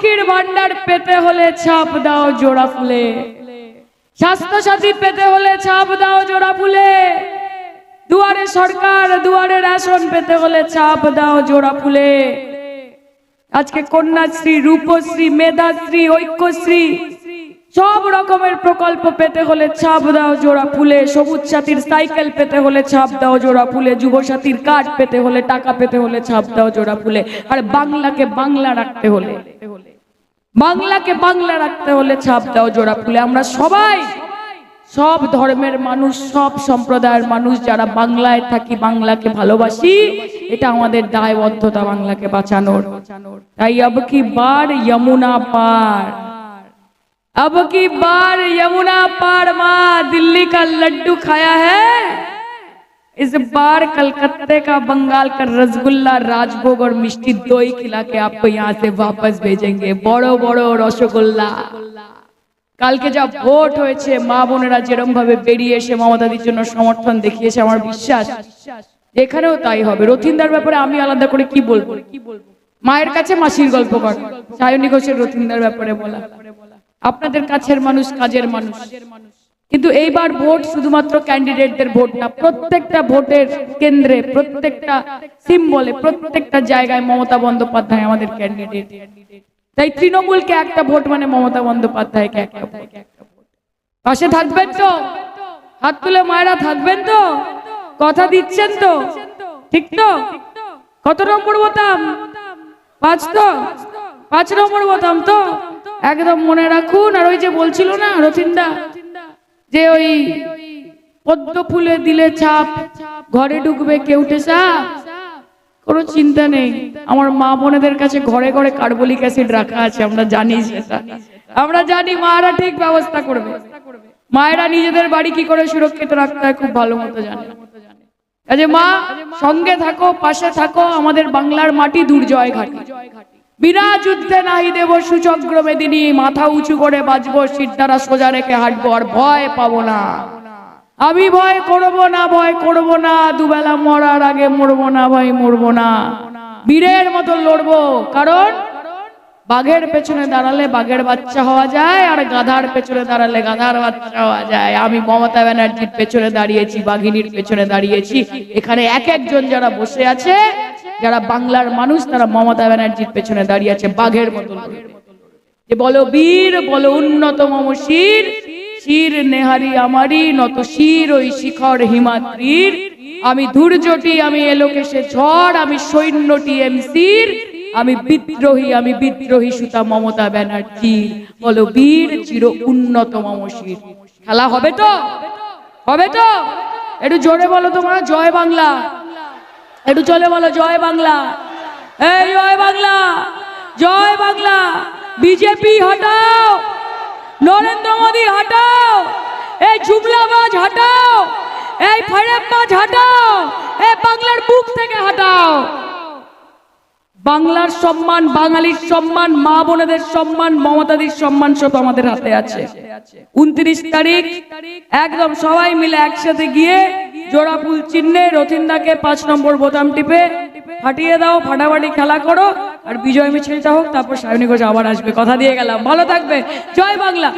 লক্ষ্মীর ভান্ডার পেতে হলে ছাপ দাও জোড়া ফুলে, স্বাস্থ্য সাথী পেতে হলে ছাপ দাও জোড়া ফুলে, দুয়ারে সরকার দুয়ারে রেশন পেতে হলে ছাপ দাও জোড়া ফুলে। আজকে কন্যাশ্রী, রূপশ্রী, মেধাশ্রী, ঐক্যশ্রী সব রকমের প্রকল্প পেতে হলে ছাপ দাও জোড়া ফুলে। সবুজ সাথীর সাইকেল পেতে হলে ছাপ দাও জোড়া ফুলে, যুব সাথীর কার্ড পেতে হলে, টাকা পেতে হলে ছাপ দাও জোড়া ফুলে। আর বাংলাকে বাংলা রাখতে হলে, বাংলাকে বাংলা রাখতে হলে ছাপ দাও জোড়া ফুলে। আমরা সবাই, সব ধর্মের মানুষ, সব সম্প্রদায়ের মানুষ যারা বাংলায় থাকি, বাংলাকে ভালোবাসি, এটা আমাদের দায়বদ্ধতা বাংলাকে বাঁচানোর। তাই अब की बार यमुना पार, अब की बार यमुना पार माँ दिल्ली का लड्डू खाया है, इस बार कलकत्ते का, बंगाल का रसगुल्ला, राजभोग और मिष्टी दोई खिला के आपको यहाँ से वापस भेजेंगे। बड़ो बड़ो रसगुल्ला। কালকে যা ভোট হয়েছে, মা বোনেরা যেরকম ভাবে বেরিয়ে এসে মমতাদির জন্য সমর্থন দেখিয়েছে, আমার বিশ্বাস এখানেও তাই হবে। রথীন্দার ব্যাপারে আমি আলাদা করে কি বলবো? মায়ের কাছে মাসির গল্প কর, সায়নী ঘোষের রথীন্দার ব্যাপারে বলা, আপনাদের কাছের মানুষ, কাজের মানুষ। কিন্তু এইবার ভোট শুধুমাত্র ক্যান্ডিডেটদের ভোট না, প্রত্যেকটা ভোটের কেন্দ্রে, প্রত্যেকটা সিম্বলে, প্রত্যেকটা জায়গায় মমতা বন্দ্যোপাধ্যায় আমাদের ক্যান্ডিডেট। তাই তৃণমূলকে একটা ভোট মানে মমতা বন্দ্যোপাধ্যায়কে একটা ভোট। পাশে থাকবেন তো? হাত তুলে মায়েরা থাকবেন তো? কথা দিচ্ছেন তো? ঠিক তো? কত নম্বর বোতাম? 5 তো? 5 নম্বর বোতাম তো? একদম মনে রাখুন। আর ওই যে বলছিল না রথীন্দা, যে ওই পদ্ম ফুলে দিলে ছাপ, ঘরে ঢুকবে কেউটে সাপ, কোনো চিন্তা নেই। আমার মা বোনেদের কাছে ঘরে ঘরে কার্বলিক অ্যাসিড রাখা আছে, আমরা জানি সেটা, আমরা জানি মায়েরা ঠিক ব্যবস্থা করবে। মায়েরা নিজেদের বাড়ি কি করে সুরক্ষিত রাখতে হয় খুব ভালো মতো জানে। কাজে মা সঙ্গে থাকো, পাশে থাকো। আমাদের বাংলার মাটি দুর্জয় ঘাটি, বিনা যুদ্ধে নাহি দেব সুচক্র মেদিনী, মাথা উঁচু করে বাঁচবো, সিদ্ধারা সোজা রেখে হাঁটবো, আর ভয় পাবো না। আমি ভয় করবো না, ভয় করবো না, দুবেলা মরার আগে মরবো না ভাই, মরবো না, বীরের মতো লড়বো। কারণ বাঘের পেছনে দাঁড়ালে বাঘের বাচ্চা হওয়া যায়, আর গাধার পেছনে দাঁড়ালে গাধার বাচ্চা হওয়া যায়। আমি মমতা ব্যানার্জির পেছনে দাঁড়িয়েছি, বাঘিনীর পেছনে দাঁড়িয়েছি। এখানে এক একজন যারা বসে আছে, যারা বাংলার মানুষ, তারা মমতা ব্যানার্জির পেছনে দাঁড়িয়ে আছে বাঘের মতো। যে বলো বীর, বলো উন্নত মম শির, শির নেহারি আমারি, নত শির ওই শিখর হিমাদ্রির। আমি ধৈর্যটি, আমি এলোকেশে ঝড়, আমি সৈন্যটি এমসির, আমি বিদ্রোহী, আমি বিদ্রোহী সুতা মমতা ব্যানার্জির। বলো বীর, চির উন্নত মম শির। খেলা হবে তো? হবে তো? একটু জোরে বলো তোমরা, জয় বাংলা। একটু চলে বলো জয় বাংলা। এই জয় বাংলা, জয় বাংলা। বিজেপি হটাও, নরেন্দ্র মোদী হটাও, এই জুমলাবাজ হটাও, এই ফাইরাবাজ হটাও, এই বাংলার বুক থেকে হটাও। বাংলার সম্মান, বাঙালির সম্মান, মা বোনেদের সম্মান, মমতাদির সম্মান সব আমাদের হাতে আছে। 29 তারিখ একদম সবাই মিলে একসাথে গিয়ে জোড়া ফুল চিহ্নে রথীন্দাকে 5 নম্বর বোতাম টিপে ফাটিয়ে দাও, ফাটাফাটি খেলা করো। আর বিজয় মিছিলটা হোক, তারপর সায়নী ঘোষ আবার আসবে, কথা দিয়ে গেলাম। ভালো থাকবে, জয় বাংলা।